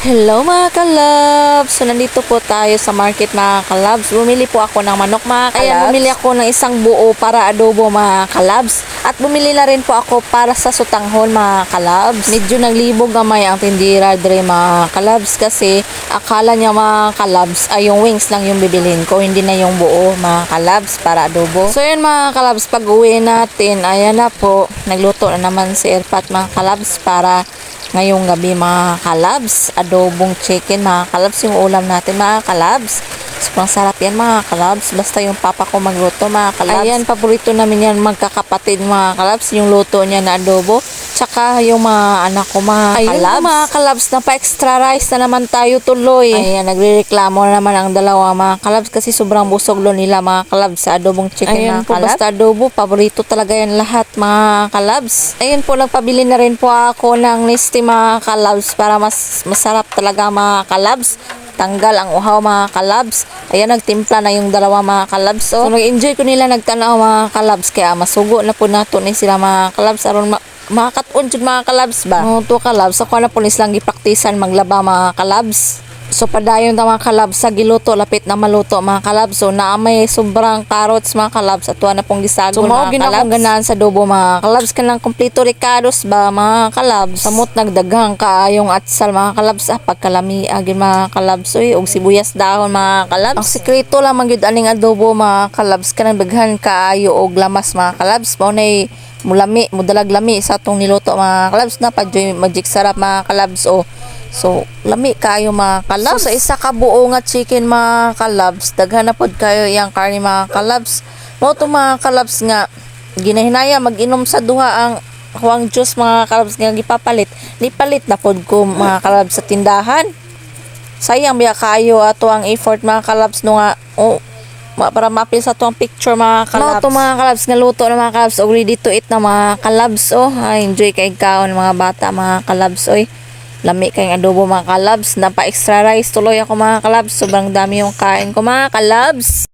Hello mga kalabs! So nandito po tayo sa market mga kalabs. Bumili po ako ng manok mga kalabs. Ayan, bumili ako ng isang buo para adobo mga kalabs. At bumili na rin po ako para sa sutanghon mga kalabs. Medyo naglibog gamay ang tindira dre mga kalabs kasi akala niya mga kalabs ay yung wings lang yung bibilhin ko, hindi na yung buo mga kalabs para adobo. So yun mga kalabs, pag uwi natin, ayan na po, nagluto na naman si Erpat mga kalabs para ngayong gabi mga kalabs, adobong chicken mga kalabs yung ulam natin mga kalabs. Sobrang sarap yan mga kalabs, basta yung papa ko magluto mga kalabs. Ayan, paborito namin yan magkakapatid mga kalabs, yung luto niya na adobo. Tsaka yung mga anak ko mga kalabs. Ayun mga kalabs, napa-extra rice na naman tayo tuloy. Ayan, nagre-reklamo na naman ang dalawa mga kalabs kasi sobrang busog lo nila mga kalabs sa adobong chicken mga kalabs. Basta adobo, paborito talaga yan lahat mga kalabs. Ayun po, nagpabili na rin po ako ng Nestea mga kalabs para mas masarap talaga mga kalabs. Tanggal ang uhaw mga kalabs. Ayan, nagtimpla na yung dalawa mga kalabs. So nag-enjoy ko nila nagtanaw mga kalabs kaya masugo na po nato ni sila mga kalabs aron makakatun jud mga kalabs ba. No to kalabs ako na po nislang gipraktisan maglaba mga kalabs. So padayon ta mga kalabs sa giluto, lapit na maluto mga kalabs. So naamay sobrang carrots mga kalabs at na pong gisagol mga kalabs. So ganahan sa adobo mga kalabs kanang kompleto ricados ba mga kalabs. Samot nagdaghang kaayong atsal mga kalabs pagkalami agin mga kalabs og sibuyas dahon mga kalabs. Ang sekreto lang man gyud aning adobo mga kalabs kanang daghan kaayo og lamas mga kalabs. Mao nay mulami, mudalag lami sa atong niluto mga kalabs na padyoy magic sarap mga kalabs o. So, lami kayo mga kalabs. So, sa isa ka buo nga chicken mga kalabs, daghan na pod kayo yang karne mga kalabs. Mo to mga kalabs nga ginahinaya mag-inom sa duha ang huwang juice mga kalabs nga gipapalit. Nipalit na pod ko mga kalabs sa tindahan. Sayang biya kayo ato ang effort mga kalabs no nga para mapil sa tuang picture mga kalabs. No, to mga kalabs nga luto na mga kalabs og ready to eat na mga kalabs enjoy kay kaon mga bata mga kalabs lami kayong adobo mga kalabs, napa extra rice tuloy ako mga kalabs, sobrang dami yung kain ko mga kalabs.